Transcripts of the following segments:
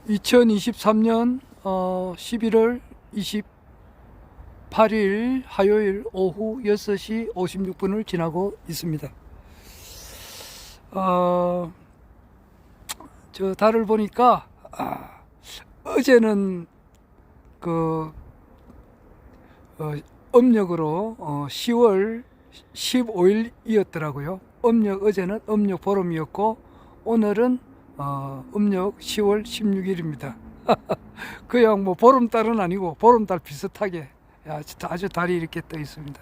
2023년 11월 28일 화요일 오후 6시 56분을 지나고 있습니다. 저 달을 보니까 어제는 그 음력으로 10월 15일이었더라고요. 어제는 음력 보름이었고 오늘은 음력 10월 16일입니다. 그냥 뭐 보름달은 아니고 보름달 비슷하게 아주 달이 이렇게 떠 있습니다.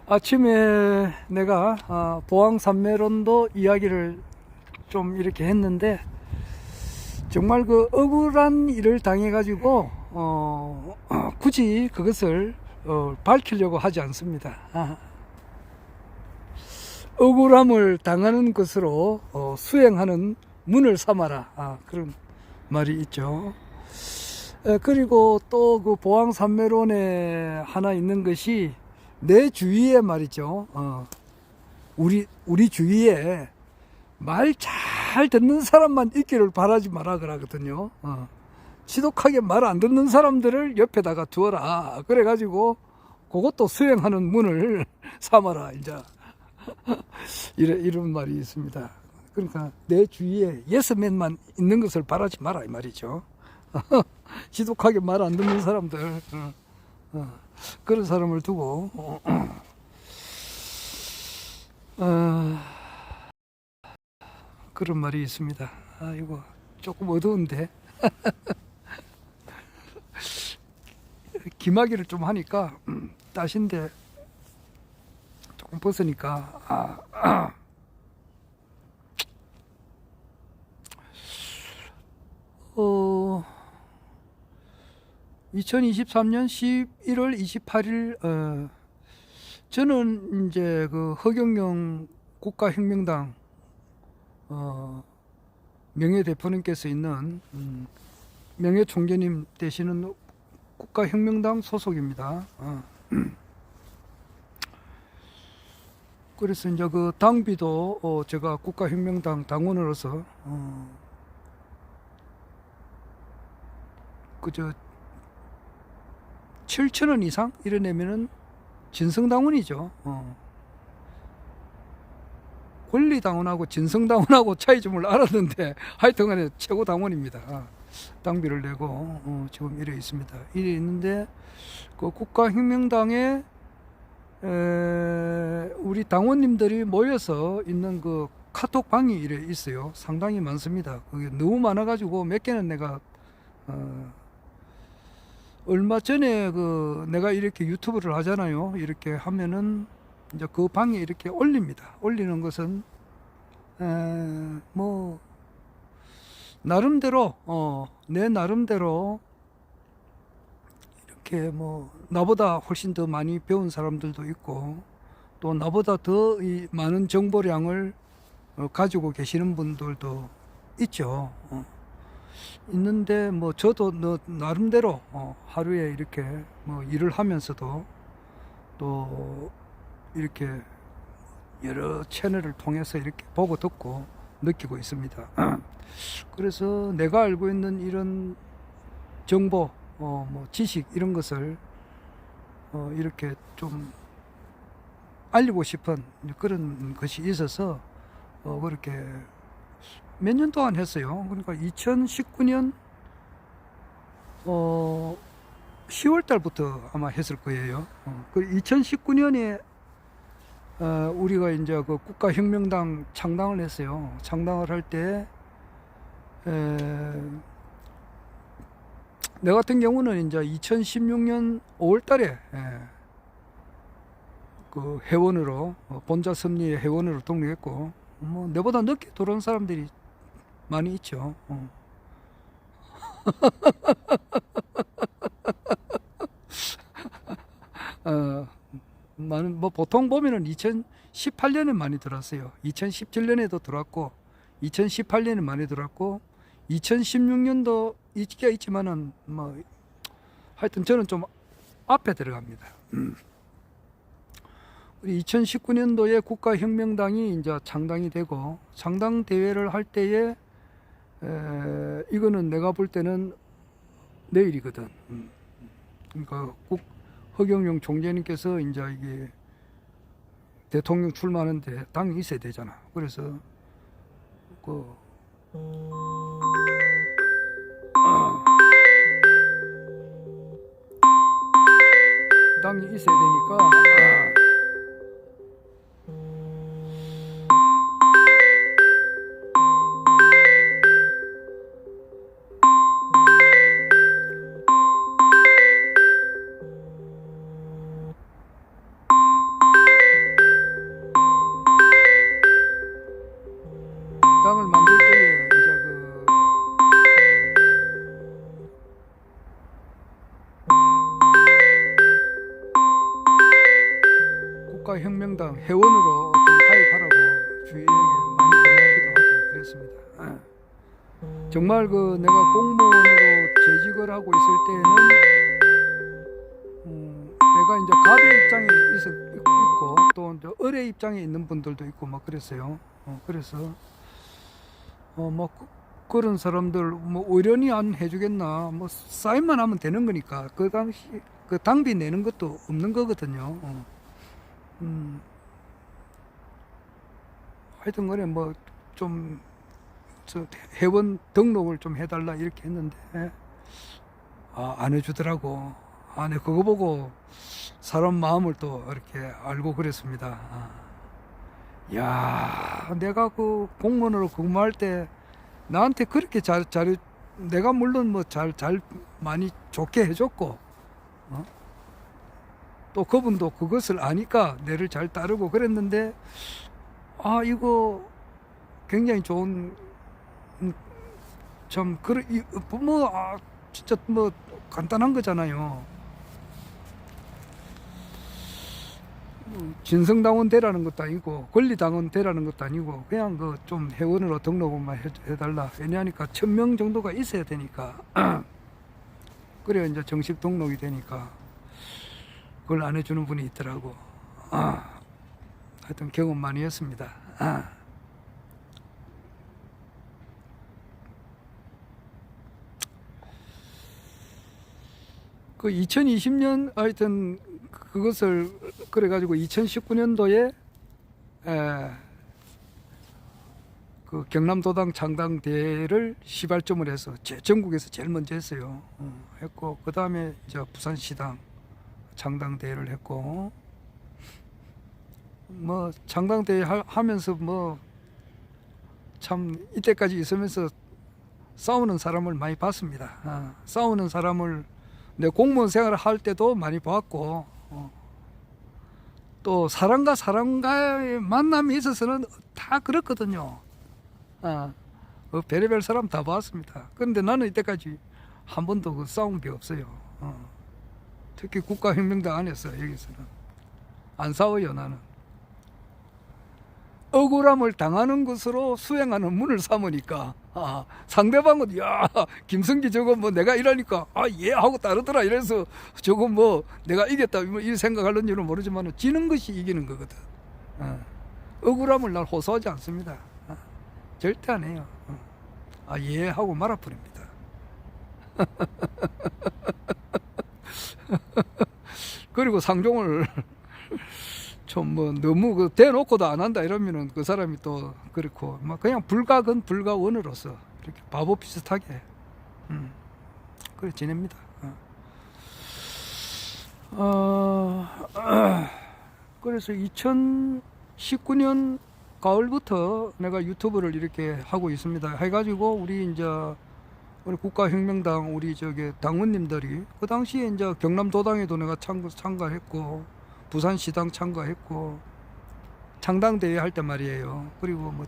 아침에 내가 보왕산매론도 이야기를 좀 이렇게 했는데 정말 그 억울한 일을 당해가지고 굳이 그것을 밝히려고 하지 않습니다. 억울함을 당하는 것으로 수행하는 문을 삼아라, 그런 말이 있죠. 그리고 또 그 보왕산매론에 하나 있는 것이 내 주위에 말이죠. 우리 주위에 말 잘 듣는 사람만 있기를 바라지 마라 그러거든요. 지독하게 말 안 듣는 사람들을 옆에다가 두어라. 그래가지고 그것도 수행하는 문을 삼아라. 이제 이런 말이 있습니다. 그러니까 내 주위에 예스맨만 있는 것을 바라지 마라 이 말이죠. 지독하게 말 안 듣는 사람들, 그런 사람을 두고 그런 말이 있습니다. 이거 조금 어두운데 기마기를 좀 하니까 따신데 조금 벗으니까 2023년 11월 28일 저는 이제 그 허경영 국가혁명당 명예대표님께서 있는 명예총재님 되시는 국가혁명당 소속입니다. 그래서 이제 그 당비도 제가 국가혁명당 당원으로서 그저 7,000원 이상 이래내면은 진성당원이죠. 권리당원하고 진성당원하고 차이점을 알았는데 하여튼간에 최고 당원입니다. 당비를 내고 지금 이래 있습니다. 이래 있는데 그 국가혁명당에 우리 당원님들이 모여서 있는 그 카톡방이 이래 있어요. 상당히 많습니다. 그게 너무 많아가지고 몇 개는 내가 얼마 전에 그 내가 이렇게 유튜브를 하잖아요. 이렇게 하면은 이제 그 방에 이렇게 올립니다. 올리는 것은 뭐 나름대로 내 나름대로 이렇게 뭐 나보다 훨씬 더 많이 배운 사람들도 있고 또 나보다 더 이 많은 정보량을 가지고 계시는 분들도 있죠. 있는데 뭐 저도 나름대로 하루에 이렇게 뭐 일을 하면서도 또 이렇게 여러 채널을 통해서 이렇게 보고 듣고 느끼고 있습니다. 그래서 내가 알고 있는 이런 정보, 뭐 지식 이런 것을 이렇게 좀 알리고 싶은 그런 것이 있어서 그렇게 몇 년 동안 했어요. 그러니까 2019년 10월 달부터 아마 했을 거예요. 그 2019년에 우리가 이제 그 국가혁명당 창당을 했어요. 창당을 할 때 내 같은 경우는 이제 2016년 5월 달에 그 회원으로 본자 섭리의 회원으로 등록했고 뭐 내보다 늦게 들어온 사람들이 많이 있죠. 많은 뭐 보통 보면은 2018년에 많이 들어왔어요. 2017년에도 들어왔고 2018년에 많이 들어왔고 2016년도 있기가 있지만은 뭐 하여튼 저는 좀 앞에 들어갑니다. 우리 2019년도에 국가혁명당이 이제 창당이 되고 창당 대회를 할 때에 이거는 내가 볼 때는 내일이거든. 그러니까 허경영 총재님께서 이제 이게 대통령 출마하는데 당이 있어야 되잖아. 그래서 그 당이 있어야 되니까 당을 만들 때에 이제 국가혁명당 회원으로 좀 가입하라고 주위에게 많이 권하기도 하고 그랬습니다. 정말 내가 공무원으로 재직을 하고 있을 때는 내가 이제 갑의 입장에 있고 또 이제 을의 입장에 있는 분들도 있고 막 그랬어요. 그래서 뭐 그런 사람들 뭐 의련이 안 해주겠나, 뭐 사인만 하면 되는 거니까 그 당시 그 당비 내는 것도 없는 거거든요. 하여튼 간에 뭐 좀 회원 등록을 좀 해달라 이렇게 했는데 안 해주더라고. 네, 그거 보고 사람 마음을 또 이렇게 알고 그랬습니다. 야, 내가 그 공무원으로 근무할 때 나한테 그렇게 내가 물론 뭐 잘 많이 좋게 해줬고, 또 그분도 그것을 아니까 내를 잘 따르고 그랬는데, 이거 굉장히 좋은, 참, 진짜 뭐 간단한 거잖아요. 진성당원 되라는 것도 아니고 권리당원 되라는 것도 아니고 그냥 좀 회원으로 등록만 해달라. 왜냐하니까 1000명 정도가 있어야 되니까 그래야 이제 정식 등록이 되니까 그걸 안 해주는 분이 있더라고. 하여튼 경험 많이 했습니다. 그 2020년 하여튼 그것을 그래가지고 2019년도에 그 경남도당 창당대회를 시발점을 해서 전국에서 제일 먼저 했어요. 했고 그 다음에 이제 부산시당 창당대회를 했고 뭐 창당대회 하면서 뭐 참 이때까지 있으면서 싸우는 사람을 많이 봤습니다. 싸우는 사람을 내 공무원 생활을 할 때도 많이 봤고 또 사람과 사람과의 만남이 있어서는 다 그렇거든요. 별의별 사람 다 봤습니다. 그런데 나는 이때까지 한 번도 싸운 게 없어요. 특히 국가혁명당 안에서 여기서는 안 싸워요. 나는 억울함을 당하는 것으로 수행하는 문을 삼으니까 상대방은 야 김성기 저거 뭐 내가 이러니까 예 하고 따르더라 이래서 저거 뭐 내가 이겼다 뭐 이 생각하는지는 모르지만 지는 것이 이기는 거거든. 억울함을 날 호소하지 않습니다. 절대 안 해요. 예 하고 말아버립니다. 그리고 상종을 좀 뭐 너무 대놓고도 안 한다 이러면은 그 사람이 또 그렇고 막 그냥 불가근 불가원으로서 이렇게 바보 비슷하게 그래 지냅니다. 그래서 2019년 가을부터 내가 유튜브를 이렇게 하고 있습니다. 해가지고 우리 국가혁명당 우리 당원님들이 그 당시에 이제 경남도당에도 내가 참가했고 부산시당 참가했고 창당대회 할 때 말이에요. 그리고 뭐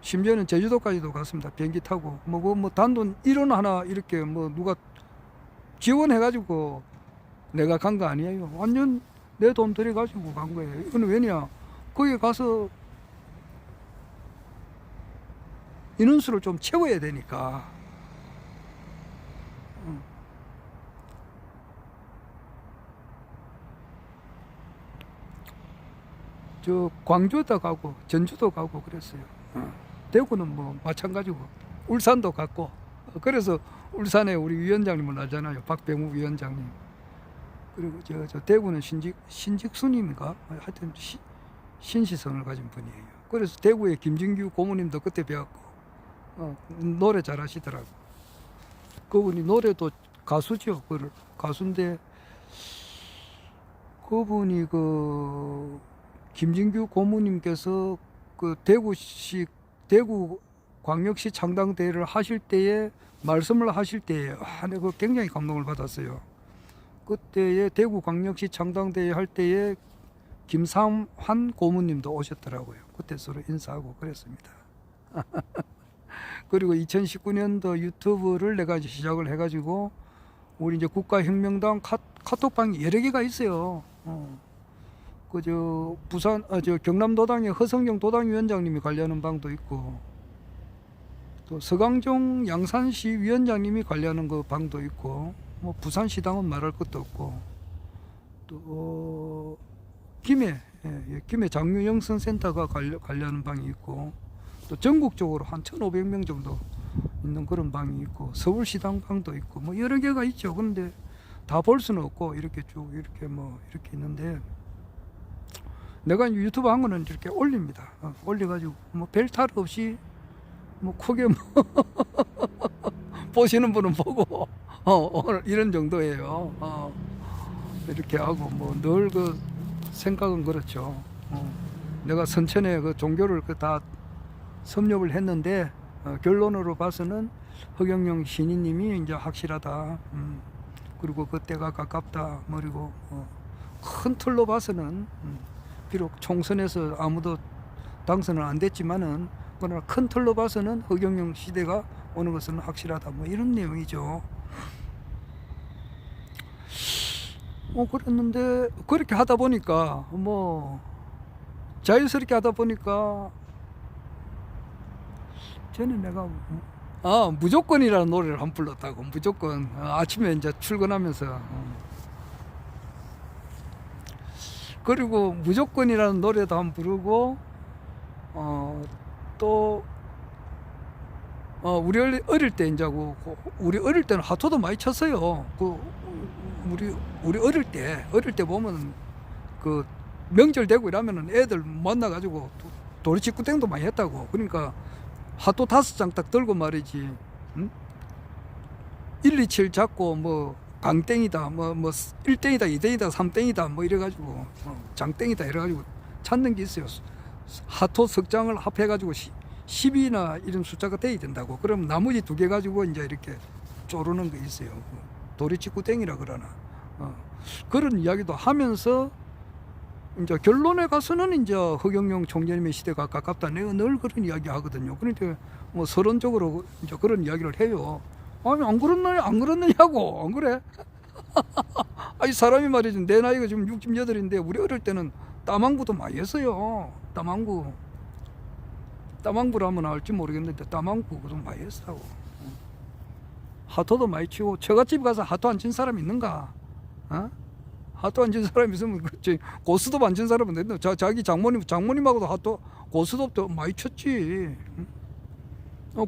심지어는 제주도까지도 갔습니다. 비행기 타고 뭐 단돈 1원 하나 이렇게 뭐 누가 지원해가지고 내가 간 거 아니에요. 완전 내 돈 들여가지고 간 거예요. 이거는 왜냐? 거기 가서 인원수를 좀 채워야 되니까. 저 광주도 가고 전주도 가고 그랬어요. 대구는 뭐 마찬가지고 울산도 갔고 그래서 울산에 우리 위원장님을 알잖아요. 박병우 위원장님. 그리고 저 대구는 신직수님인가 하여튼 신시성을 가진 분이에요. 그래서 대구의 김진규 고모님도 그때 배웠고 노래 잘하시더라고. 그분이 노래도 가수죠. 가수인데 그분이 그 김진규 고모님께서 그 대구 광역시 창당대회를 하실 때에 말씀을 하실 때에 내가 굉장히 감동을 받았어요. 그때에 대구 광역시 창당대회 할 때에 김삼환 고모님도 오셨더라고요. 그때 서로 인사하고 그랬습니다. 그리고 2019년도 유튜브를 내가 시작을 해가지고 우리 이제 국가혁명당 카톡방이 여러 개가 있어요. 그저 부산 저 경남도당의 허성경 도당위원장님이 관리하는 방도 있고 또 서강종 양산시 위원장님이 관리하는 그 방도 있고 뭐 부산시당은 말할 것도 없고 또 김해 장유영선 센터가 관리하는 방이 있고 또 전국적으로 한 1,500명 정도 있는 그런 방이 있고 서울시당 방도 있고 뭐 여러 개가 있죠. 그런데 다 볼 수는 없고 이렇게 쭉 이렇게 있는데 내가 유튜브 한 거는 이렇게 올립니다. 올려가지고 뭐 별 탈 없이 뭐 크게 보시는 분은 보고 오늘 이런 정도예요. 이렇게 하고 뭐 늘 그 생각은 그렇죠. 내가 선천에 그 종교를 다 섭렵을 했는데 결론으로 봐서는 허경영 신인님이 이제 확실하다. 그리고 그때가 가깝다. 그리고 큰 틀로 봐서는 비록 총선에서 아무도 당선은 안 됐지만은 그러나 큰 틀로 봐서는 허경영 시대가 오는 것은 확실하다. 뭐 이런 내용이죠. 그랬는데 그렇게 하다 보니까 뭐 자연스럽게 하다 보니까 저는 내가 무조건이라는 노래를 한 불렀다고. 무조건 아침에 이제 출근하면서 그리고 무조건이라는 노래도 한 부르고 또 우리 어릴 때 이제 우리 어릴 때는 하토도 많이 쳤어요. 우리 어릴 때 보면 그 명절 되고 이러면은 애들 만나가지고 도리치구땡도 많이 했다고. 그러니까 하토 5장 딱 들고 말이지. 1, 2, 7 잡고 뭐 강땡이다, 뭐 1땡이다, 2땡이다, 3땡이다 뭐 이래가지고 장땡이다 이래가지고 찾는 게 있어요. 하토 석장을 합해가지고 10이나 이런 숫자가 돼야 된다고. 그럼 나머지 2개 가지고 이제 이렇게 쪼르는 게 있어요. 도리치구땡이라 그러나. 그런 이야기도 하면서 이제 결론에 가서는 이제 허경영 총재님의 시대가 가깝다. 내가 늘 그런 이야기 하거든요. 그러니까 뭐 서론적으로 이제 그런 이야기를 해요. 아니 안 그렇느냐고. 안 그래? 아니 사람이 말이지 내 나이가 지금 68인데 우리 어릴 때는 따망구도 많이 했어요. 따망구라면 알지 모르겠는데 따망구도 많이 했다고. 하토도 많이 치고 처갓집 가서 하토 안 친 사람 있는가? 하토 안 친 사람 있으면 고스톱 안 친 사람은 된다. 자기 장모님하고도 하토 고스톱도 많이 쳤지.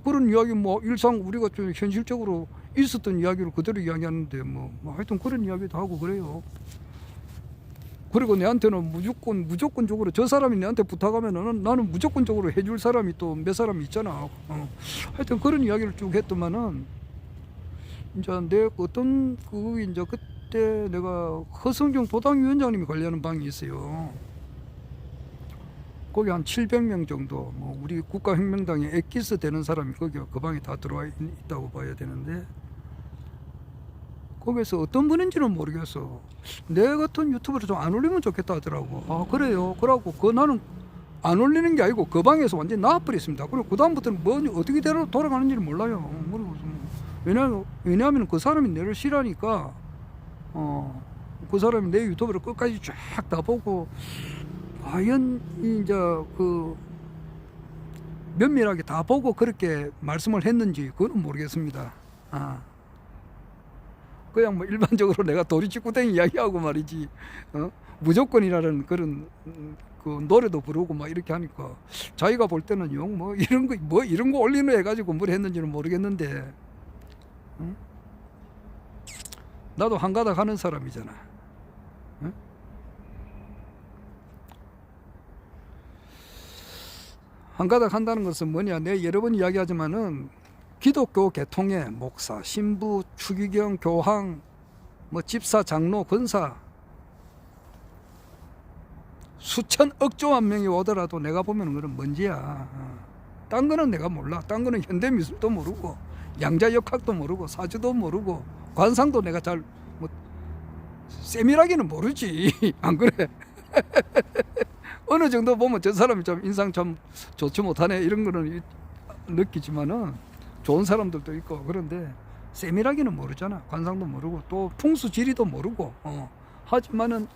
그런 이야기 뭐 일상 우리가 좀 현실적으로 있었던 이야기를 그대로 이야기하는데 뭐 하여튼 그런 이야기도 하고 그래요. 그리고 내한테는 무조건적으로 저 사람이 내한테 부탁하면은 나는 무조건적으로 해줄 사람이 또 몇 사람이 있잖아. 하여튼 그런 이야기를 쭉 했더만은 이제 내 어떤 이제 그때 내가 허성경 도당위원장님이 관리하는 방이 있어요. 거기 한 700명 정도 뭐 우리 국가혁명당에 엑기스 되는 사람이 거기 그 방에 다 들어와 있다고 봐야 되는데 거기서 어떤 분인지는 모르겠어. 내 같은 유튜브를 좀 안 올리면 좋겠다 하더라고. 그래요. 그러고 나는 안 올리는 게 아니고 그 방에서 완전히 나와버렸습니다. 그리고 그 다음부터는 뭐 어떻게 돌아가는지를 몰라요. 그리고 왜냐하면 그 사람이 내를 싫어하니까 그 사람이 내 유튜브를 끝까지 쫙 다 보고 과연 이제 그 면밀하게 다 보고 그렇게 말씀을 했는지 그건 모르겠습니다. 그냥 뭐 일반적으로 내가 도리치구댕이 이야기하고 말이지 무조건이라는 그런 그 노래도 부르고 막 이렇게 하니까 자기가 볼 때는 영 뭐 이런 거 올리는 해가지고 뭘 했는지는 모르겠는데, 응? 나도 한가닥 하는 사람이잖아. 응? 한가닥 한다는 것은 뭐냐? 내가 여러 번 이야기하지만은 기독교 계통의 목사, 신부, 추기경, 교황, 뭐 집사, 장로, 권사 수천 억조만 명이 오더라도 내가 보면 그건 먼지야. 딴 거는 내가 몰라. 딴 거는 현대미술도 모르고 양자역학도 모르고 사주도 모르고 관상도 내가 잘 뭐 세밀하게는 모르지. 안 그래? 어느 정도 보면 저 사람이 좀 인상 좀 좋지 못하네 이런 거는 느끼지만은 좋은 사람들도 있고, 그런데 세밀하게는 모르잖아. 관상도 모르고 또 풍수 지리도 모르고 하지만은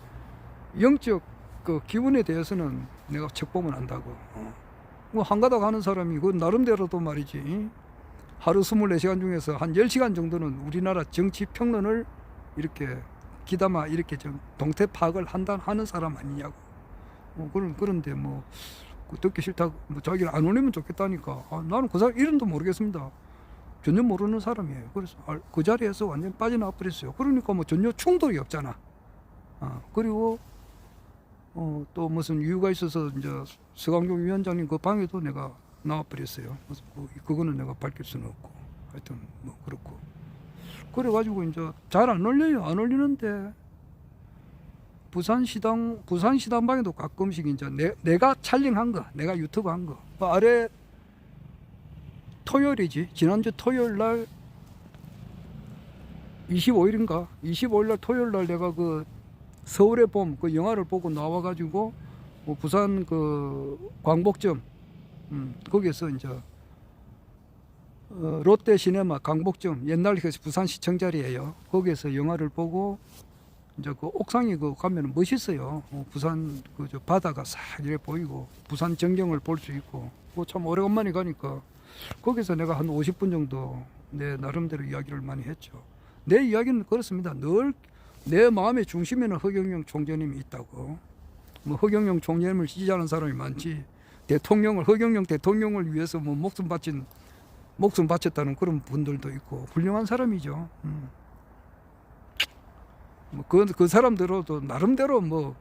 영적 그 기운에 대해서는 내가 책 보면 안다고. 뭐 한가닥 하는 사람이 그 나름대로도 말이지, 하루 24시간 중에서 한 10시간 정도는 우리나라 정치 평론을 이렇게 기담아 이렇게 좀 동태 파악을 하는 사람 아니냐고. 그런데 뭐 듣기 싫다고 뭐 자기를 안 올리면 좋겠다니까. 나는 그 사람 이름도 모르겠습니다. 전혀 모르는 사람이에요. 그래서 그 자리에서 완전 빠져나와 버렸어요. 그러니까 뭐 전혀 충돌이 없잖아. 그리고 또 무슨 이유가 있어서 이제 서강종 위원장님 그 방에도 내가 나와 버렸어요. 그거는 내가 밝힐 수는 없고, 하여튼 뭐 그렇고. 그래가지고 이제 잘 안 올려요. 안 올리는데 부산시당방에도 가끔씩 이제 내가 촬영한 거, 내가 유튜브 한 거. 그 아래 토요일이지. 지난주 토요일 날 25일인가? 25일 날 토요일 날 내가 그 서울의 봄 그 영화를 보고 나와가지고 뭐 부산 그 광복점 거기에서 이제 롯데 시네마 광복점 옛날 그 부산시청 자리예요. 거기에서 영화를 보고 이제 그 옥상에 그 가면은 멋있어요. 부산 그 저 바다가 싹 이렇게 보이고 부산 전경을 볼 수 있고 참 오래간만에 가니까 거기서 내가 한 50분 정도 내 나름대로 이야기를 많이 했죠. 내 이야기는 그렇습니다. 늘 내 마음의 중심에는 허경영 총재님이 있다고. 뭐 허경영 총재님을 지지하는 사람이 많지, 허경영 대통령을 위해서 뭐 목숨 바쳤다는 그런 분들도 있고 훌륭한 사람이죠. 뭐 그 사람들도 나름대로 뭐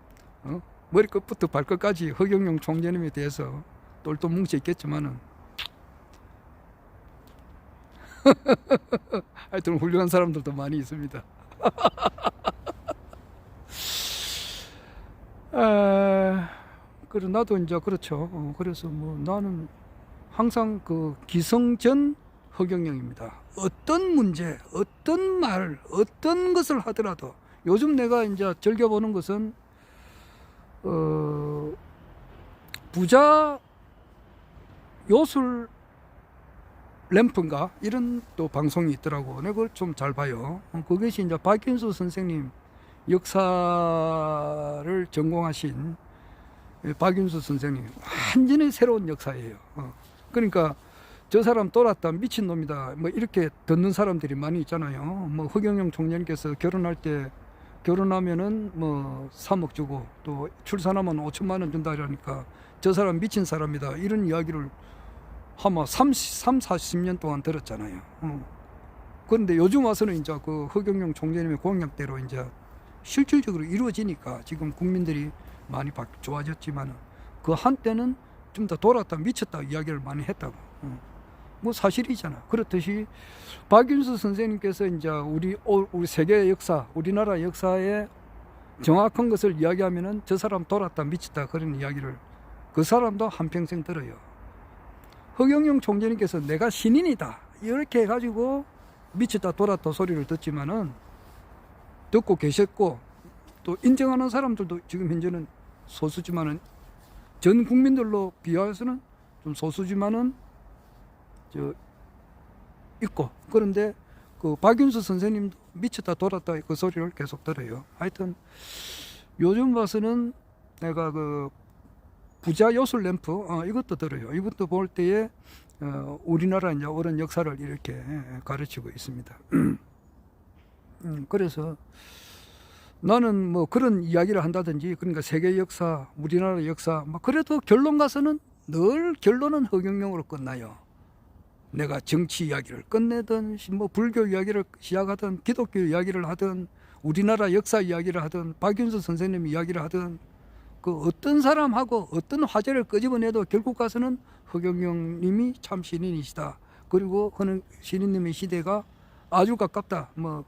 머리끝부터 발끝까지 허경영 총재님에 대해서 똘똘 뭉쳐 있겠지만은 하여튼 훌륭한 사람들도 많이 있습니다. 그래 나도 이제 그렇죠. 그래서 뭐 나는 항상 그 기성전 허경영입니다. 어떤 문제, 어떤 말, 어떤 것을 하더라도 요즘 내가 이제 즐겨보는 것은 부자 요술 램프인가 이런 또 방송이 있더라고. 내가 그걸 좀 잘 봐요. 그것이 이제 박윤수 선생님 역사를 전공하신 박윤수 선생님 완전히 새로운 역사예요. 그러니까 저 사람 돌았다 미친놈이다 뭐 이렇게 듣는 사람들이 많이 있잖아요. 뭐 허경영 총장님께서 결혼할 때 결혼하면은 뭐 3억 주고 또 출산하면 5천만 원 준다 이러니까 저 사람 미친 사람이다 이런 이야기를 아마 40년 동안 들었잖아요. 그런데 요즘 와서는 이제 그 허경영 총재님의 공약대로 이제 실질적으로 이루어지니까 지금 국민들이 많이 좋아졌지만 그 한때는 좀 더 돌았다 미쳤다 이야기를 많이 했다고. 뭐 사실이잖아. 그렇듯이 박윤수 선생님께서 이제 우리 세계 역사, 우리나라 역사의 정확한 것을 이야기하면은 저 사람 돌았다 미쳤다 그런 이야기를 그 사람도 한평생 들어요. 허경영 총재님께서 내가 신인이다 이렇게 해가지고 미쳤다 돌았다 소리를 듣지만은 듣고 계셨고 또 인정하는 사람들도 지금 현재는 소수지만은 전 국민들로 비하해서는 좀 소수지만은 있고, 그런데 그 박윤수 선생님도 미쳤다 돌았다 그 소리를 계속 들어요. 하여튼 요즘 봐서는 내가 그 부자 요술 램프 이것도 들어요. 이것도 볼 때에 우리나라 이제 오랜 역사를 이렇게 가르치고 있습니다. 그래서 나는 뭐 그런 이야기를 한다든지, 그러니까 세계 역사, 우리나라 역사, 뭐 그래도 결론 가서는 늘 결론은 허경영으로 끝나요. 내가 정치 이야기를 끝내든 뭐 불교 이야기를 시작하든 기독교 이야기를 하든 우리나라 역사 이야기를 하든 박윤수 선생님 이야기를 하든 그 어떤 사람하고 어떤 화제를 끄집어내도 결국 가서는 허경영 님이 참 신인이시다. 그리고 그는 신인님의 시대가 아주 가깝다. 뭐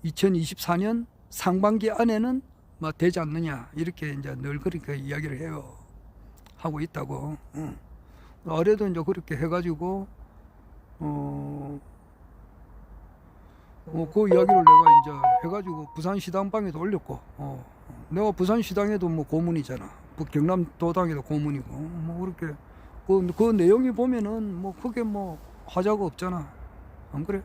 2024년 상반기 안에는 뭐 되지 않느냐, 이렇게 이제 늘 그렇게 이야기를 해요. 하고 있다고. 아래도 이제 그렇게 해가지고 그 이야기를 내가 이제 해가지고 부산 시당방에도 올렸고, 내가 부산 시당에도 뭐 고문이잖아. 경남도당에도 고문이고, 뭐 그렇게 그 내용이 보면은 뭐 크게 뭐 하자가 없잖아. 안 그래?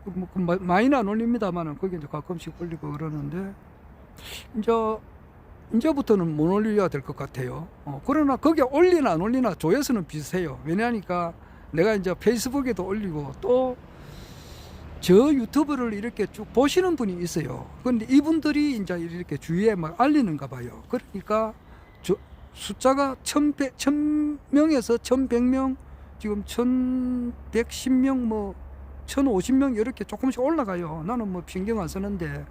뭐 많이는 안 올립니다만은 거기 이제 가끔씩 올리고 그러는데 이제부터는 못 올려야 될 것 같아요. 그러나 거기에 올리나 안 올리나 조회수는 비슷해요. 왜냐하니까 내가 이제 페이스북에도 올리고 또 저 유튜브를 이렇게 쭉 보시는 분이 있어요. 그런데 이분들이 이제 이렇게 주위에 막 알리는가 봐요. 그러니까 숫자가 1000명에서 1100명, 지금 1110명, 뭐 1050명 이렇게 조금씩 올라가요. 나는 뭐 신경 안 쓰는데,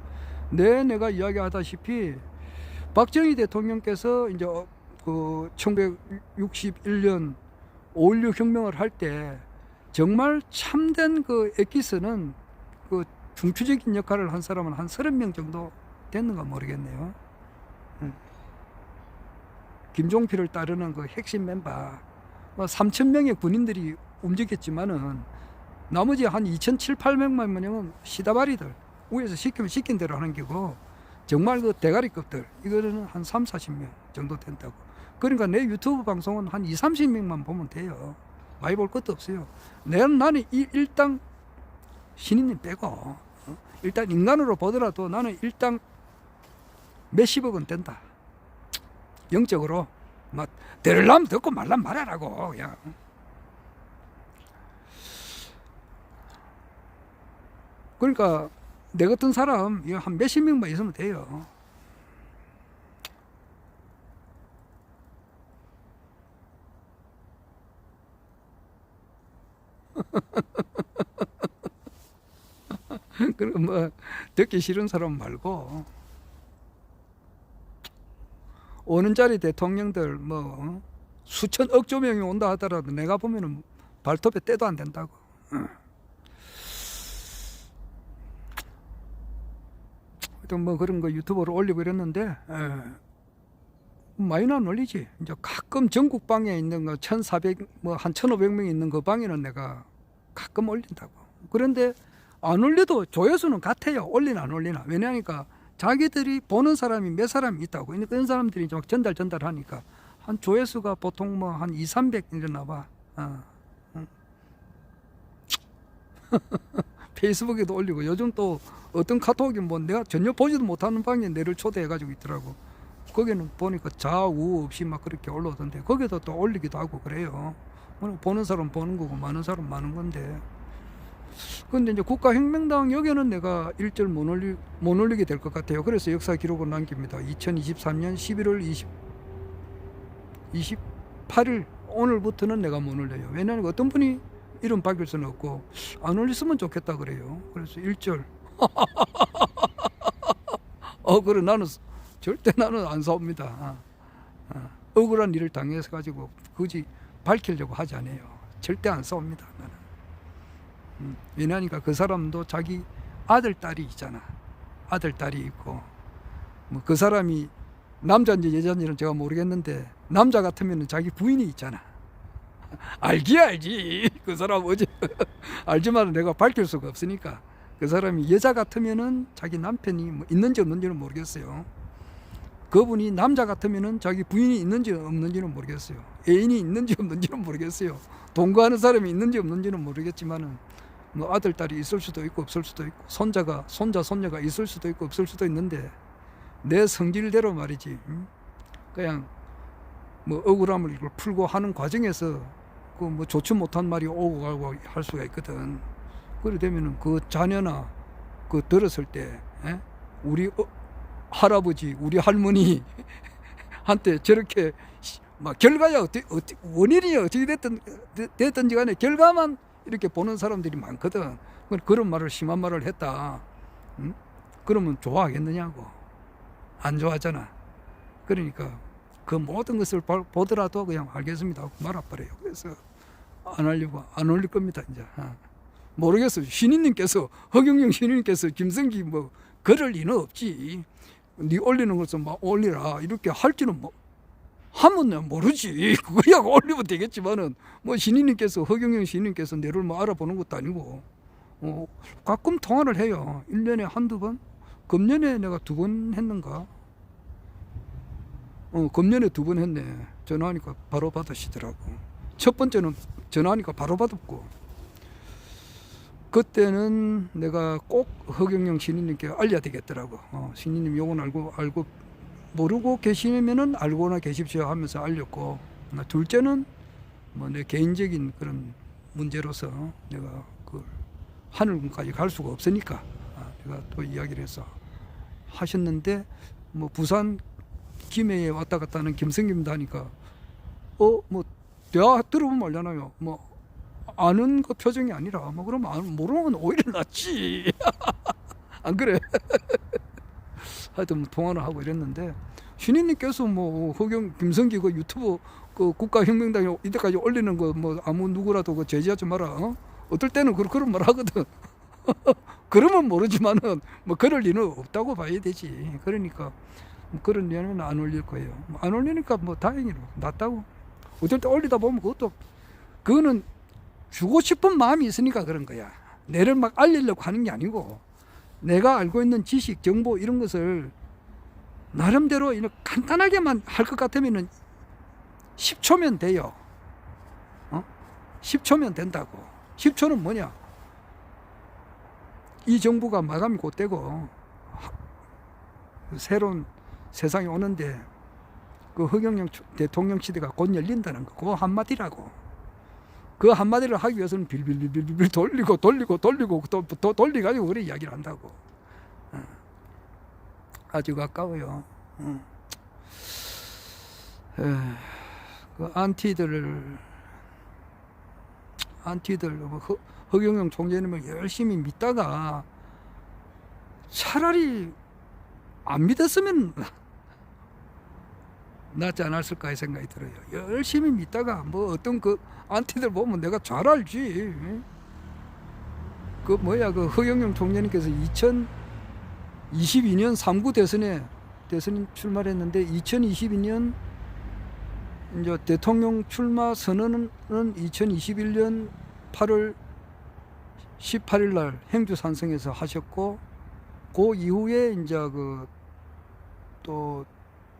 내가 이야기하다시피 박정희 대통령께서 이제 그 1961년 5.16 혁명을 할 때 정말 참된 그 엑기스는 그 중추적인 역할을 한 사람은 한 30명 정도 됐는가 모르겠네요. 김종필을 따르는 그 핵심 멤버 3,000명의 군인들이 움직였지만은 나머지 한 2,700~800만 명은 시다바리들, 위에서 시키면 시킨 대로 하는 게고, 정말 그 대가리급들 이거는 한 30~40명 정도 된다고. 그러니까 내 유튜브 방송은 한 20~30명만 보면 돼요. 많이 볼 것도 없어요. 나는 일당 신인님 빼고 일단 인간으로 보더라도 나는 일당 몇십억은 된다. 영적으로 막 들으려면 듣고 말라면 말하라고. 그냥. 그러니까 내 같은 사람 한 몇십 명만 있으면 돼요. 그리고 뭐 듣기 싫은 사람 말고, 오는 자리 대통령들 뭐 수천 억조 명이 온다 하더라도 내가 보면은 발톱에 때도 안 된다고. 하여튼 뭐 그런 거 유튜브로 올리고 이랬는데, 많이는 안 올리지. 이제 가끔 전국 방에 있는 거 1,400, 뭐 한 1,500명 있는 그 방에는 내가 가끔 올린다고. 그런데 안 올려도 조회수는 같아요. 올리나 안 올리나. 왜냐하니까 자기들이 보는 사람이 몇 사람이 있다고. 그러니까 그런 사람들이 막 전달하니까 한 조회수가 보통 뭐 한 200~300 이러나 봐. 페이스북에도 올리고, 요즘 또 어떤 카톡이 뭐 내가 전혀 보지도 못하는 방에 내를 초대해가지고 있더라고. 거기는 보니까 좌우 없이 막 그렇게 올라오던데, 거기도 또 올리기도 하고 그래요. 보는 사람 보는 거고 많은 사람 많은 건데. 근데 이제 국가혁명당 여기는 내가 일절 못 올리게 될 것 같아요. 그래서 역사 기록을 남깁니다. 2023년 11월 28일 오늘부터는 내가 못 올려요. 왜냐하면 어떤 분이 이름 바뀔 수는 없고 안 올렸으면 좋겠다 그래요. 그래서 일절 그래 나는 절대 나는 안 싸웁니다. 억울한 일을 당해서 가지고 굳이 밝히려고 하지 않아요. 절대 안 싸웁니다. 나는. 왜냐하니까 그 사람도 자기 아들 딸이 있잖아. 아들 딸이 있고, 뭐 그 사람이 남자인지 여자인지는 제가 모르겠는데 남자 같으면 자기 부인이 있잖아. 알지. 그 사람 어제 알지만 내가 밝힐 수가 없으니까. 그 사람이 여자 같으면은 자기 남편이 뭐 있는지 없는지는 모르겠어요. 그분이 남자 같으면은 자기 부인이 있는지 없는지는 모르겠어요. 애인이 있는지 없는지는 모르겠어요. 동거하는 사람이 있는지 없는지는 모르겠지만은 뭐 아들 딸이 있을 수도 있고 없을 수도 있고, 손자가 있을 수도 있고 없을 수도 있는데 내 성질대로 말이지. 그냥 뭐 억울함을 풀고 하는 과정에서 그 뭐 좋지 못한 말이 오고 가고 할 수가 있거든. 그래 되면은 그 자녀나 그 들었을 때 우리 할아버지, 우리 할머니 한테 저렇게 막 결과야 원인이 어떻게 됐든지 간에 결과만 이렇게 보는 사람들이 많거든. 그런 말을 심한 말을 했다. 응? 그러면 좋아하겠느냐고. 안 좋아하잖아. 그러니까 그 모든 것을 보더라도 그냥 알겠습니다 하고 말아버려요. 그래서 안 올릴 겁니다 이제. 모르겠어요. 신인님께서 허경영 신인님께서 김성기 뭐 그럴 리는 없지. 네 올리는 것을 막 올리라 이렇게 할지는 뭐 하면 모르지. 그거야 올리면 되겠지만은 뭐 신인님께서 허경영 신인님께서 내를 뭐 알아보는 것도 아니고 가끔 통화를 해요. 1년에 한두 번. 금년에 내가 2번 했는가? 금년에 2번 했네. 전화하니까 바로 받으시더라고. 첫 번째는 전화하니까 바로 받았고, 그때는 내가 꼭 허경영 신인님께 알려야 되겠더라고. 신인님 요건 알고 모르고 계시면은 알고나 계십시오 하면서 알렸고, 둘째는 뭐 내 개인적인 그런 문제로서 내가 그 하늘군까지 갈 수가 없으니까 내가 또 이야기를 해서 하셨는데, 뭐 부산 김해에 왔다 갔다 하는 김성김도 하니까 뭐 대화 들어보면 알잖아요. 뭐 아는 그 표정이 아니라 뭐 그러면 모르면 오히려 낫지. 안 그래? 하여튼 뭐 통화를 하고 이랬는데, 신인님께서 뭐 김성기 그 유튜브 그 국가혁명당에 이때까지 올리는 거 뭐 아무 누구라도 그 제지하지 마라. 어떨 때는 그런 말 하거든. 그러면 모르지만은 뭐 그럴 리는 없다고 봐야 되지. 그러니까 뭐 그런 일은 안 올릴 거예요. 안 올리니까 뭐 다행이로 낫다고. 어떨 때 올리다 보면 그거는 주고 싶은 마음이 있으니까 그런 거야. 내를 막 알리려고 하는 게 아니고, 내가 알고 있는 지식, 정보 이런 것을 나름대로 이렇게 간단하게만 할 것 같으면은 10초면 돼요. 10초면 된다고. 10초는 뭐냐? 이 정부가 마감이 곧 되고 새로운 세상이 오는데 그 허경영 대통령 시대가 곧 열린다는 거, 그거 한마디라고. 그 한마디를 하기 위해서는 빌빌빌빌 돌리고 또 돌려가지고 그래 이야기를 한다고. 아주 가까워요. 그 안티들 허경영 총재님을 열심히 믿다가 차라리 안 믿었으면 낫지 않았을까 이 생각이 들어요. 열심히 믿다가 뭐 어떤 그 안티들 보면 내가 잘 알지. 그 허경영 총재님께서 2022년 3구 대선 출마했는데 2022년 이제 대통령 출마 선언은 2021년 8월 18일 날 행주 산성에서 하셨고, 그 이후에 이제 또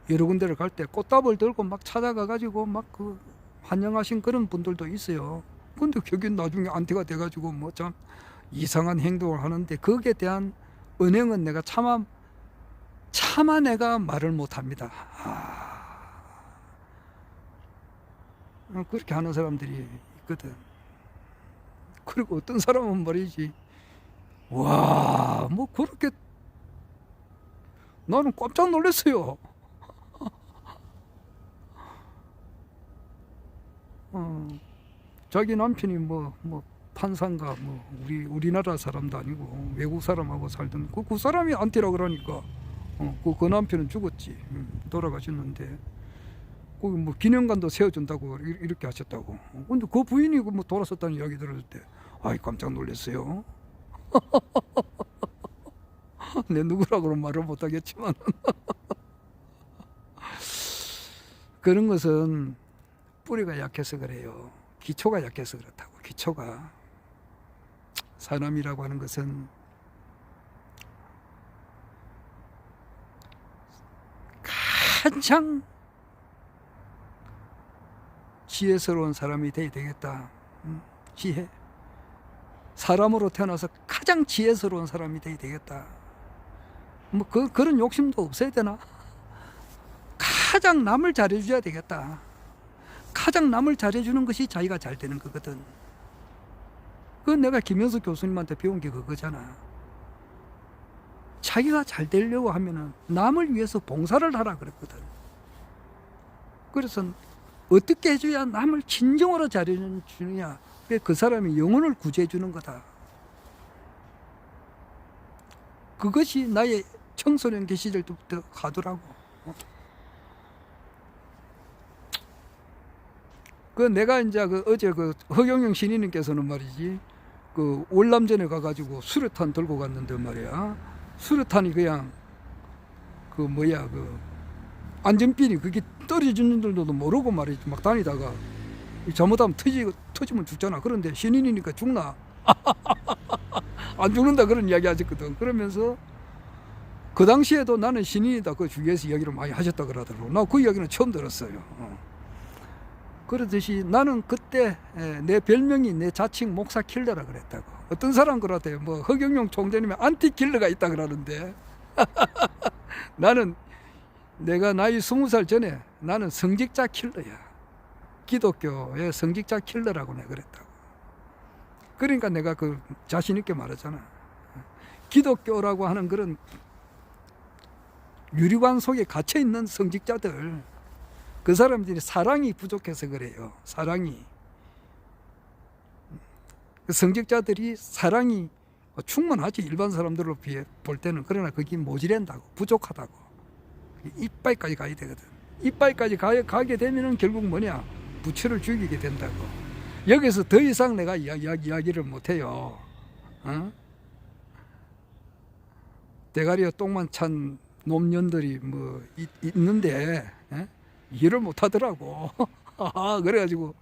여러 군데를 갈 때 꽃다발 들고 막 찾아가 가지고 막 환영하신 그런 분들도 있어요. 근데 거긴 나중에 안티가 돼 가지고 뭐 참 이상한 행동을 하는데, 거기에 대한 은행은 내가 차마 내가 말을 못 합니다. 그렇게 하는 사람들이 있거든. 그리고 어떤 사람은 말이지, 와, 뭐 그렇게 나는 깜짝 놀랐어요. 자기 남편이 뭐 판사인가 우리나라 사람도 아니고 외국 사람하고 살던 그 사람이 안티라 그러니까 그 남편은 죽었지. 돌아가셨는데 거기 뭐 기념관도 세워준다고 이렇게 하셨다고. 근데 그 부인이 뭐 돌아섰다는 이야기 들었을 때 아이 깜짝 놀랐어요. 내 누구라고는 말을 못하겠지만 그런 것은 뿌리가 약해서 그래요. 기초가 약해서 그렇다고. 기초가, 사람이라고 하는 것은 가장 지혜스러운 사람이 돼야 되겠다. 지혜. 사람으로 태어나서 가장 지혜스러운 사람이 돼야 되겠다. 뭐 그런 욕심도 없어야 되나? 가장 남을 잘해줘야 되겠다. 가장 남을 잘해주는 것이 자기가 잘 되는 거거든. 그건 내가 김현수 교수님한테 배운 게 그거잖아. 자기가 잘 되려고 하면은 남을 위해서 봉사를 하라 그랬거든. 그래서 어떻게 해줘야 남을 진정으로 잘해주느냐. 그 사람이 영혼을 구제해 주는 거다. 그것이 나의 청소년기 시절부터 가더라고. 그 내가 이제 어제 허경영 신인님께서는 말이지, 월남전에 가가지고 수류탄 들고 갔는데 말이야. 수류탄이 그냥 안전핀이 그게 떨어지는 줄도 모르고 말이지 막 다니다가 잘못하면 터지면 죽잖아. 그런데 신인이니까 죽나? 안 죽는다 그런 이야기 하셨거든. 그러면서 그 당시에도 나는 신인이다 그 주위에서 이야기를 많이 하셨다 그러더라고. 나 그 이야기는 처음 들었어요. 그러듯이 나는 그때 내 별명이 내 자칭 목사 킬러라 그랬다고. 어떤 사람 그러대요. 뭐 허경영 총재님의 안티 킬러가 있다 그러는데 나는 내가 나이 20살 전에 나는 성직자 킬러야. 기독교의 성직자 킬러라고 내가 그랬다고. 그러니까 내가 그 자신 있게 말하잖아. 기독교라고 하는 그런 유리관 속에 갇혀 있는 성직자들, 그 사람들이 사랑이 부족해서 그래요. 사랑이. 그 성직자들이 사랑이 충분하지 일반 사람들로 비해 볼 때는. 그러나 그게 모자란다고, 부족하다고. 이빨까지 가야 되거든. 이빨까지 가게 되면은 결국 뭐냐, 부처를 죽이게 된다고. 여기서 더 이상 내가 이야기를 못해요. 대가리에 똥만 찬 놈년들이 뭐 있는데 이해를 못하더라고. 그래가지고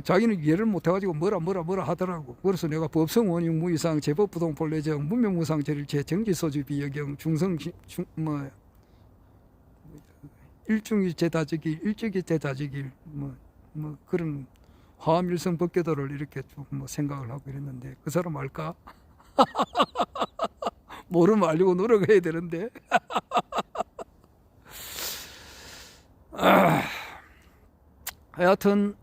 자기는 이해를 못해가지고 뭐라 하더라고. 그래서 내가 법성 원형 무이상 제법 부동 본래정 문명무상 제일제 정지소주 비여경 중성 일중이 제다적일 일적이 제다적일 뭐 그런 화암일성 법계도를 이렇게 좀 생각을 하고 이랬는데 그 사람 알까? 모르면 알려고 노력해야 되는데. 하여튼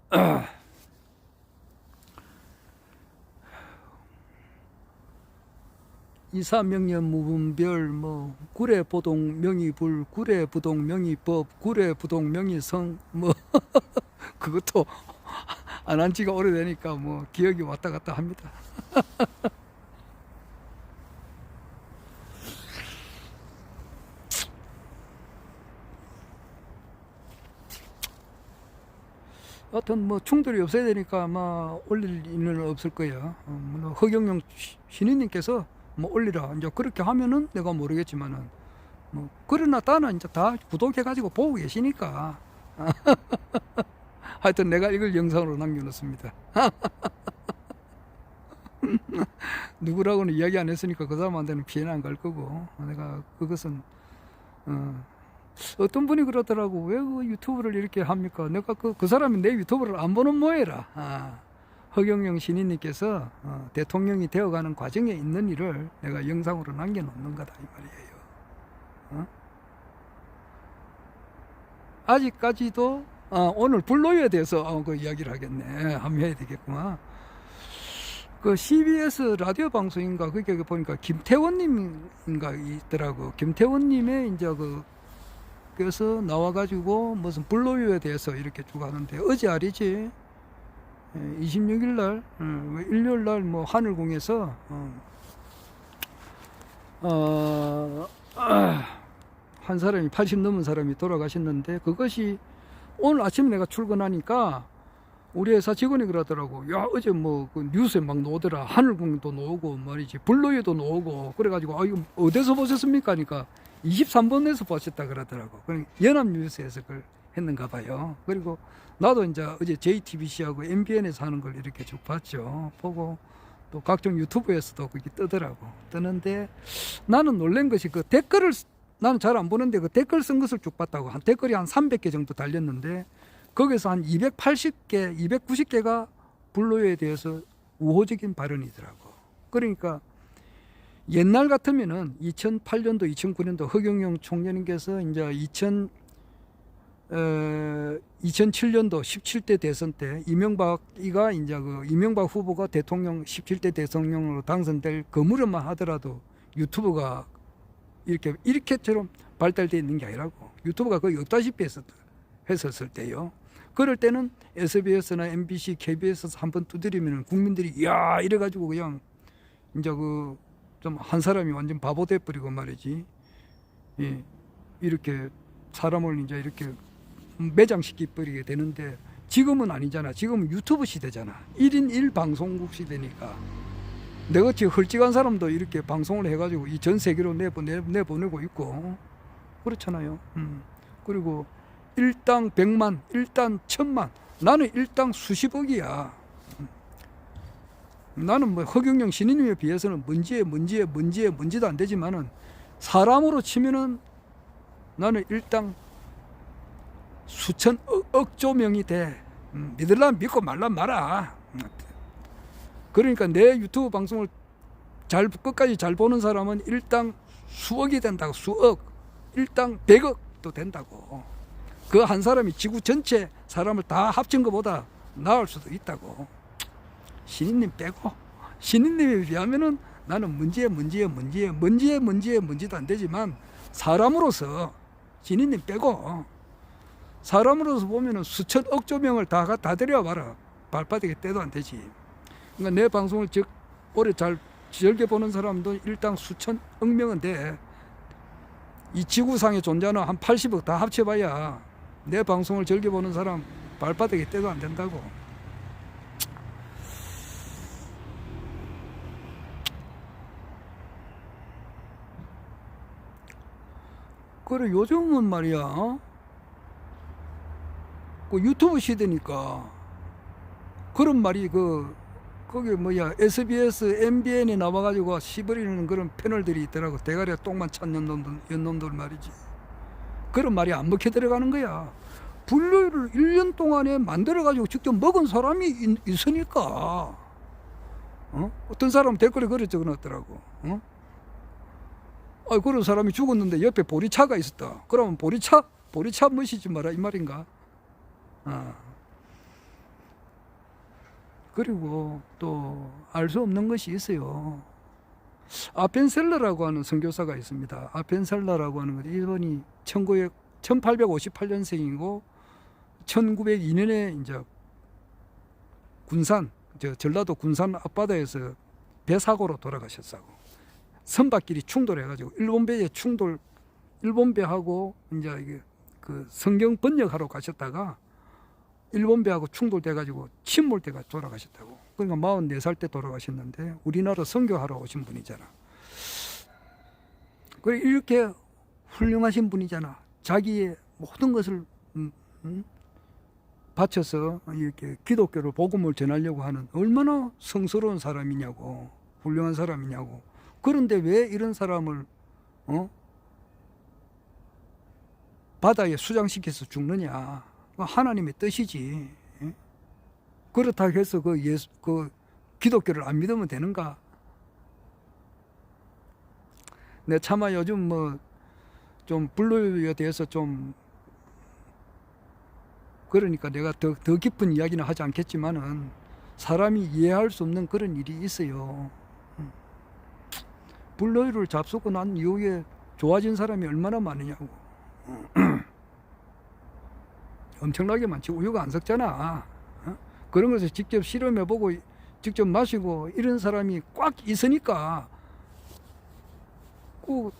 이사명년 무분별 구례보동 명의불 구례부동 명의법 구례부동 명의성 그것도 안 한 지가 오래되니까 기억이 왔다 갔다 합니다. 하여튼 충돌이 없어야 되니까 아마 올릴 일은 없을 거예요. 허경영 신인님께서 올리라 이제 그렇게 하면은 내가 모르겠지만은 그러나 나는 이제 다 구독해가지고 보고 계시니까 하여튼 내가 이걸 영상으로 남겨놓습니다. 누구라고는 이야기 안 했으니까 그 사람한테는 피해는 안 갈 거고, 내가 그것은 어떤 분이 그러더라고. 왜 그 유튜브를 이렇게 합니까? 내가 그 사람이 내 유튜브를 안 보는 모해라. 허경영 신인님께서 대통령이 되어가는 과정에 있는 일을 내가 영상으로 남겨놓는 거다 이 말이에요. 아직까지도 오늘 불로유에 대해서 그 이야기를 하겠네. 한번 해야 되겠구만. 그 CBS 라디오 방송인가 그게 보니까 김태원님인가 있더라고. 김태원님의 이제 그래서 나와가지고 무슨 불로유에 대해서 이렇게 쭉 하는데 어제 알이지. 26일 날, 일요일 날 하늘궁에서 한 사람이 80 넘은 사람이 돌아가셨는데 그것이 오늘 아침에 내가 출근하니까 우리 회사 직원이 그러더라고. 야, 어제 그 뉴스에 막 나오더라. 하늘궁도 나오고 말이지. 불로유도 나오고. 그래가지고 이거 어디서 보셨습니까? 하니까 23번에서 보셨다 그러더라고. 그러니까 연합뉴스에서 그걸 했는가 봐요. 그리고 나도 이제 어제 JTBC하고 MBN에서 하는 걸 이렇게 쭉 봤죠. 보고 또 각종 유튜브에서도 그게 뜨더라고. 뜨는데 나는 놀란 것이 그 댓글을 나는 잘 안 보는데 그 댓글 쓴 것을 쭉 봤다고. 한 댓글이 한 300개 정도 달렸는데 거기서 한 280개, 290개가 불로유에 대해서 우호적인 발언이더라고. 그러니까 옛날 같으면은 2008년도, 2009년도 허경영 총재님께서 이제 2007년도 17대 대선 때 이명박이가 이제 이명박 후보가 대통령 17대 대통령으로 당선될 그 무렵만 하더라도 유튜브가 이렇게처럼 발달되어 있는 게 아니라고. 유튜브가 거의 없다시피 했었을 때요. 그럴 때는 SBS나 MBC, KBS에서 한번 두드리면 국민들이 야 이래가지고 그냥 이제 좀 한 사람이 완전 바보 돼버리고 말이지. 예, 이렇게 사람을 이제 이렇게 매장시켜 버리게 되는데 지금은 아니잖아. 지금은 유튜브 시대잖아. 1인 1방송국 시대니까 내같이 헐찍한 사람도 이렇게 방송을 해가지고 이 전 세계로 내보내고 있고 그렇잖아요. 그리고 일당 100만, 일당 1000만, 나는 일당 수십억이야. 나는 뭐 허경영 신인님에 비해서는 먼지도 안 되지만은 사람으로 치면은 나는 일당 수천 억조 명이 돼. 믿으려면 믿고 말란 말아. 그러니까 내 유튜브 방송을 끝까지 잘 보는 사람은 일당 수억이 된다고. 수억. 일당 100억도 된다고. 그 한 사람이 지구 전체 사람을 다 합친 것보다 나을 수도 있다고. 신인님 빼고. 신인님에 비하면은 나는 먼지도 안 되지만 사람으로서 신인님 빼고 사람으로서 보면은 수천 억조 명을 다 데려와봐라. 발바닥에 떼도 안 되지. 그러니까 내 방송을 오래 잘 즐겨보는 사람도 일당 수천 억 명은 돼. 이 지구상에 존재하는 한 80억 다 합쳐봐야 내 방송을 즐겨보는 사람 발바닥에 떼도 안 된다고. 그래 요즘은 말이야 그 유튜브 시대니까 그런 말이 거기 SBS, MBN이 나와가지고 시버리는 그런 패널들이 있더라고. 대가리에 똥만 찬 연놈들 말이지. 그런 말이 안 먹혀 들어가는 거야. 분류를 1년 동안에 만들어가지고 직접 먹은 사람이 있으니까. 어떤 사람 댓글에 그래 적어놨더라고. 그런 사람이 죽었는데 옆에 보리차가 있었다. 그러면 보리차 멋이지 마라 이 말인가? 그리고 또 알 수 없는 것이 있어요. 아펜셀러라고 하는 선교사가 있습니다. 아펜셀러라고 하는 것 이분이 1858년생이고 1902년에 이제 전라도 군산 앞바다에서 배 사고로 돌아가셨다고. 선박끼리 충돌해가지고 일본 배하고 이제 이게 성경 번역하러 가셨다가 일본 배하고 충돌돼가지고 침몰돼가 돌아가셨다고. 그러니까 44살 때 돌아가셨는데 우리나라 선교하러 오신 분이잖아. 그래 이렇게 훌륭하신 분이잖아. 자기의 모든 것을 바쳐서 이렇게 기독교를 복음을 전하려고 하는 얼마나 성스러운 사람이냐고, 훌륭한 사람이냐고. 그런데 왜 이런 사람을 바다에 수장시켜서 죽느냐? 하나님의 뜻이지. 그렇다고 해서 그 기독교를 안 믿으면 되는가? 내 차마 요즘 좀 불교에 대해서 좀 그러니까 내가 더 깊은 이야기는 하지 않겠지만은 사람이 이해할 수 없는 그런 일이 있어요. 불교를 잡수고 난 이후에 좋아진 사람이 얼마나 많으냐고. 엄청나게 많지. 우유가 안 섞잖아. 그런 것을 직접 실험해보고 직접 마시고 이런 사람이 꽉 있으니까 꼭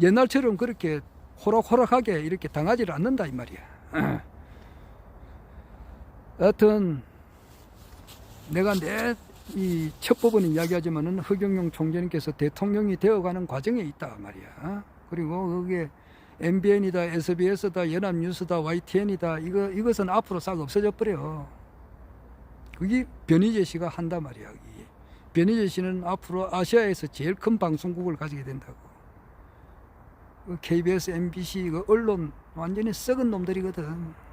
옛날처럼 그렇게 호락호락하게 이렇게 당하지를 않는다 이 말이야. 하여튼 내가 이 첫 부분에 이야기하지만은 허경영 총재님께서 대통령이 되어가는 과정에 있다 말이야. 그리고 그게 MBN이다, SBS다, 연합뉴스다, YTN이다 이것은 앞으로 싹 없어져 버려. 그게 변희재 씨가 한단 말이야. 변희재 씨는 앞으로 아시아에서 제일 큰 방송국을 가지게 된다고. KBS, MBC 언론 완전히 썩은 놈들이거든.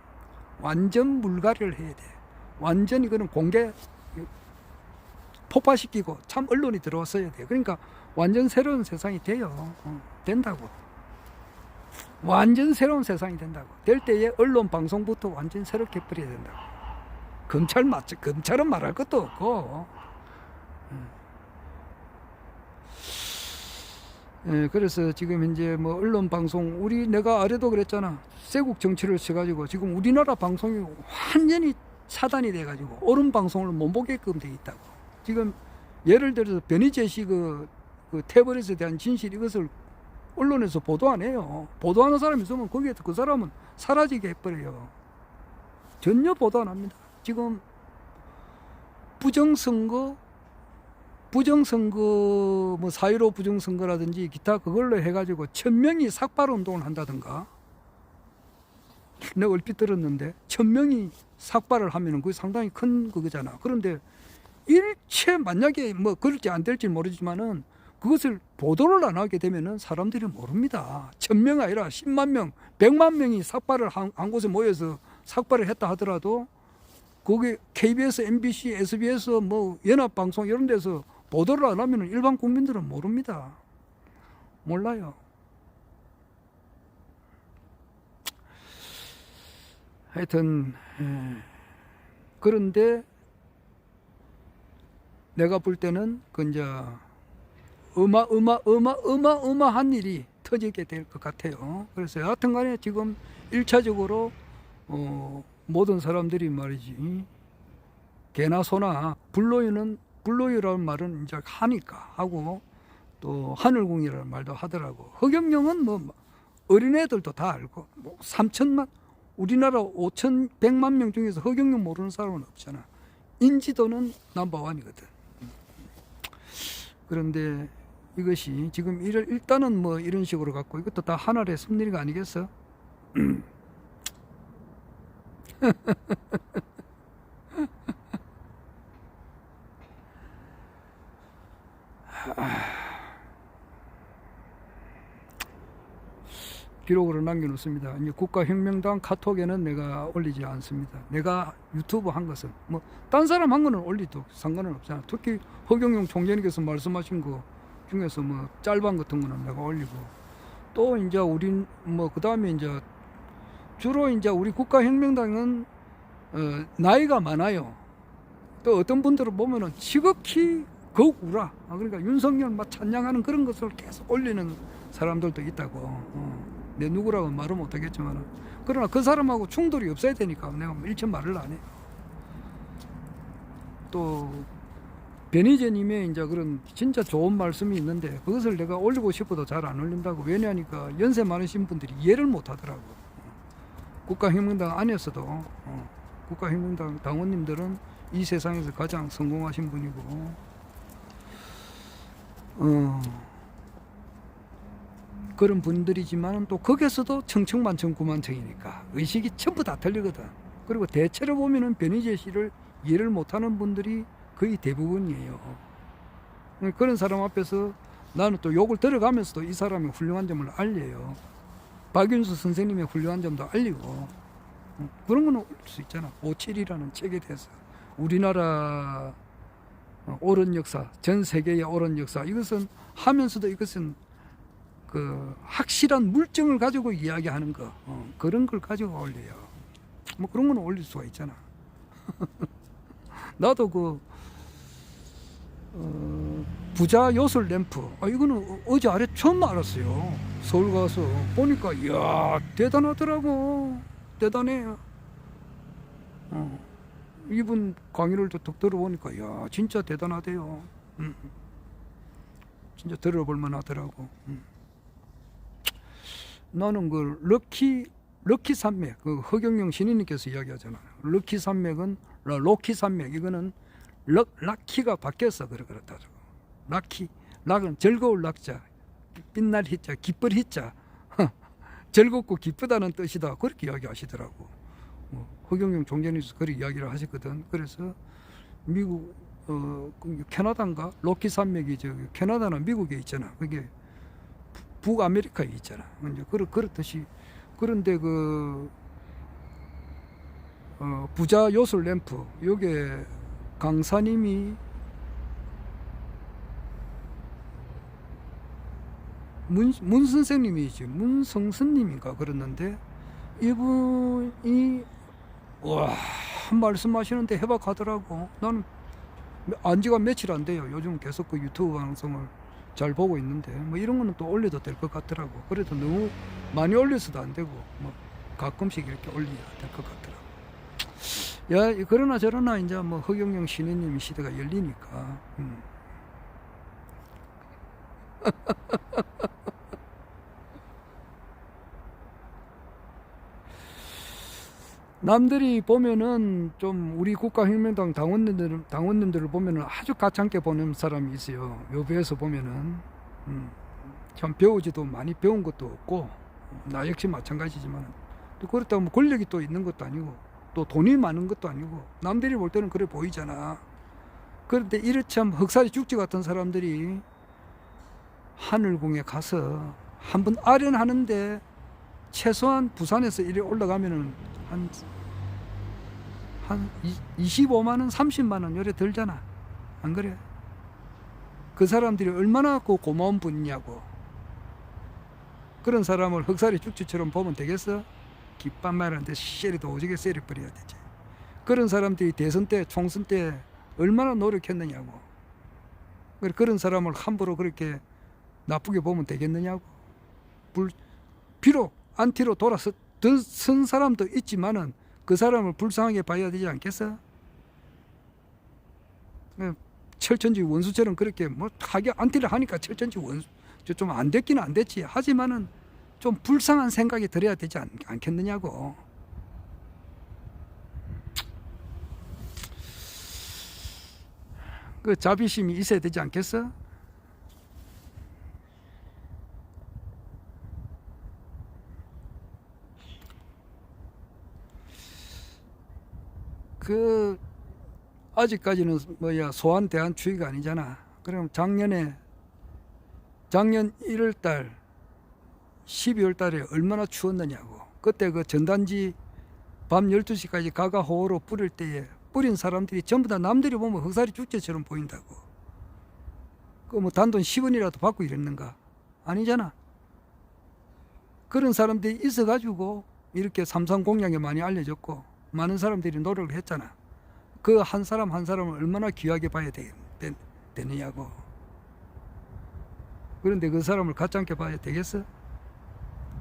완전 물갈이를 해야 돼. 완전 이거는 공개 폭파시키고 참 언론이 들어왔어야 돼. 그러니까 완전 새로운 세상이 돼요. 된다고. 완전 새로운 세상이 된다고. 될 때에 언론 방송부터 완전 새롭게 버려야 된다고. 검찰은 말할 것도 없고. 예, 그래서 지금 이제 뭐 언론 방송, 내가 아래도 그랬잖아. 쇄국 정치를 쳐가지고 지금 우리나라 방송이 완전히 차단이 돼가지고 옳은 방송을 못 보게끔 돼 있다고. 지금 예를 들어서 변희재 씨 그 태블릿에 대한 진실, 이것을 언론에서 보도 안 해요. 보도하는 사람이 있으면 거기에 그 사람은 사라지게 해버려요. 전혀 보도 안 합니다. 지금 부정선거 뭐 4.15 부정선거라든지 기타 그걸로 해가지고 1000명이 삭발운동을 한다든가, 내가 얼핏 들었는데 1000명이 삭발을 하면은 그게 상당히 큰 그거잖아. 그런데 일체 만약에 뭐 그럴지 안 될지 모르지만은 그것을 보도를 안 하게 되면은 사람들이 모릅니다. 1000명 아니라 10만 명, 100만 명이 삭발을 한 곳에 모여서 삭발을 했다 하더라도 거기 KBS, MBC, SBS 뭐 연합방송 이런 데서 보도를 안 하면은 일반 국민들은 모릅니다. 몰라요. 하여튼 그런데 내가 볼 때는 그 이제 어마어마한 일이 터지게 될 것 같아요. 그래서 여하튼 간에 지금 1차적으로 모든 사람들이 말이지, 개나 소나 불로유라는 말은 이제 하니까 하고, 또 하늘궁이라는 말도 하더라고. 허경영은 뭐 어린애들도 다 알고, 뭐 3천만, 우리나라 5,100만 명 중에서 허경영 모르는 사람은 없잖아. 인지도는 넘버원이거든. 그런데 이것이 지금 일단은 뭐 이런 식으로 갖고, 이것도 다 하늘의 섭리가 아니겠어? 기록으로 남겨놓습니다. 이제 국가혁명당 카톡에는 내가 올리지 않습니다. 내가 유튜브 한 것은 뭐 딴 사람 한 거는 올리도 상관은 없잖아. 특히 허경영 총재님께서 말씀하신 거 중에서 뭐 짤방 같은 거는 내가 올리고, 또 이제 우린 뭐 그 다음에 이제 주로 이제 우리 국가혁명당은 나이가 많아요. 또 어떤 분들을 보면은 지극히 거욱 우라. 그러니까 윤석열 막 찬양하는 그런 것을 계속 올리는 사람들도 있다고. 내 누구라고 말은 못하겠지만, 그러나 그 사람하고 충돌이 없어야 되니까 내가 일체 말을 안 해. 또 변희재님의 이제 그런 진짜 좋은 말씀이 있는데 그것을 내가 올리고 싶어도 잘 안 올린다고. 왜냐하니까 연세 많으신 분들이 이해를 못 하더라고. 국가혁명당 안에서도 국가혁명당 당원님들은 이 세상에서 가장 성공하신 분이고, 그런 분들이지만 또 거기에서도 청천만청 구만청이니까 의식이 전부 다 틀리거든. 그리고 대체로 보면은 변희재 씨를 이해를 못하는 분들이 거의 대부분이에요. 그런 사람 앞에서 나는 또 욕을 들어가면서도 이 사람의 훌륭한 점을 알려요. 박윤수 선생님의 훌륭한 점도 알리고, 그런 거는 올릴 수 있잖아. 57이라는 책에 대해서 우리나라 옳은 역사, 전 세계의 옳은 역사, 이것은 하면서도 이것은 그 확실한 물증을 가지고 이야기하는 거, 그런 걸 가지고 올려요. 뭐 그런 거는 올릴 수가 있잖아. 나도 그 부자 요술 램프, 이거는 어제 아래 처음 알았어요. 서울 가서 보니까 이야 대단하더라고. 대단해요. 이분 강의를 쭉 들어보니까 이야 진짜 대단하대요. 진짜 들어볼 만하더라고. 나는 그 럭키 산맥, 그 허경영 신인님께서 이야기하잖아. 럭키 산맥은 로키 산맥, 이거는 락키가 바뀌었어. 그렇다. 락은 즐거울 락자, 빛날 희자, 기쁠 희자, 즐겁고 기쁘다는 뜻이다. 그렇게 이야기하시더라고. 허경영 총재님께서 그렇게 이야기를 하셨거든. 그래서 미국 캐나다인가 로키 산맥이 캐나다나 미국에 있잖아. 그게 북아메리카에 있잖아. 이제 그렇듯이. 그런데 그 부자 요술 램프, 요게 강사님이 문 선생님이지, 문성스님인가 그랬는데, 이분이 와 말씀하시는데 해박하더라고. 나는 안지가 며칠 안 돼요. 요즘 계속 그 유튜브 방송을 잘 보고 있는데 뭐 이런 거는 또 올려도 될 것 같더라고. 그래도 너무 많이 올려서도 안 되고 뭐 가끔씩 이렇게 올려야 될 것 같더라고. 야, 그러나 저러나 이제 뭐 허경영 신혜님 시대가 열리니까 남들이 보면은 좀 우리 국가혁명당 당원님들을 보면은 아주 가찮게 보는 사람이 있어요. 요배에서 보면은 참 배우지도 많이 배운 것도 없고 나 역시 마찬가지지만 또 그렇다고 뭐 권력이 또 있는 것도 아니고 또 돈이 많은 것도 아니고 남들이 볼 때는 그래 보이잖아. 그런데 이렇참 흑살이 죽지 같은 사람들이 하늘궁에 가서 한번 아련하는데 최소한 부산에서 이리 올라가면은 한 25만원, 30만원 요래 들잖아. 안 그래? 그 사람들이 얼마나 그 고마운 분이냐고. 그런 사람을 흑살이 죽지처럼 보면 되겠어? 깃밥 말하는데 씨리도 오지게 세리버려야 되지. 그런 사람들이 대선 때, 총선 때 얼마나 노력했느냐고. 그런 사람을 함부로 그렇게 나쁘게 보면 되겠느냐고. 비록 안티로 돌아선 사람도 있지만은 그 사람을 불쌍하게 봐야 되지 않겠어? 철천지 원수처럼 그렇게 뭐 하게 안티를 하니까 철천지 원수 좀 안 됐기는 안 됐지. 하지만은 좀 불쌍한 생각이 들어야 되지 않겠느냐고. 그 자비심이 있어야 되지 않겠어? 그 아직까지는 뭐야 소환 대한 추위가 아니잖아. 그럼 작년 1월달 12월달에 얼마나 추웠느냐고. 그때 그 전단지 밤 12시까지 가가호호로 뿌릴 때에 뿌린 사람들이 전부 다 남들이 보면 흑살이 축제처럼 보인다고. 그 뭐 단돈 10원이라도 받고 이랬는가? 아니잖아. 그런 사람들이 있어가지고 이렇게 삼삼 공약에 많이 알려졌고 많은 사람들이 노력을 했잖아. 그 한 사람 한 사람을 얼마나 귀하게 봐야 되느냐고. 그런데 그 사람을 가짜않게 봐야 되겠어?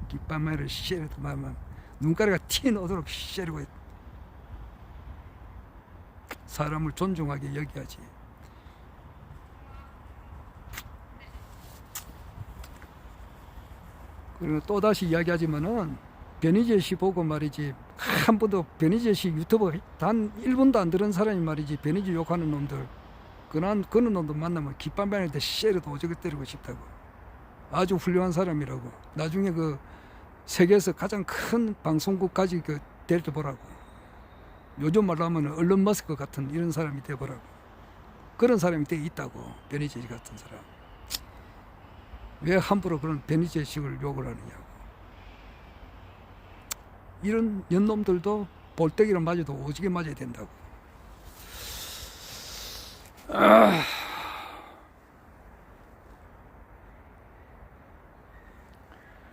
깃발말을 씨르도 말만 눈가리가 튀어나오도록 씨르고 사람을 존중하게 여겨야지. 그리고 또다시 이야기하지만은 변희재 씨 보고 말이지, 한 번도 변희재 씨 유튜브 단 1분도 안 들은 사람이 말이지, 변희재 욕하는 놈들 그런 놈들 만나면 깃발만한테 씨르도 오지게 때리고 싶다고. 아주 훌륭한 사람이라고. 나중에 그 세계에서 가장 큰 방송국까지 그 될 때 보라고. 요즘 말로 하면 얼른 머스크 같은 이런 사람이 돼보라고. 그런 사람이 돼 있다고. 변희재 같은 사람. 왜 함부로 그런 변희재식을 욕을 하느냐고. 이런 연놈들도 볼때기를 맞아도 오지게 맞아야 된다고.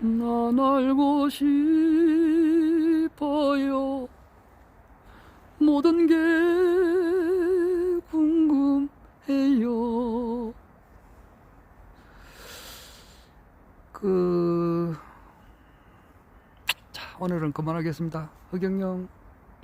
난 알고 싶어요. 모든 게 궁금해요. 자, 오늘은 그만하겠습니다. 허경영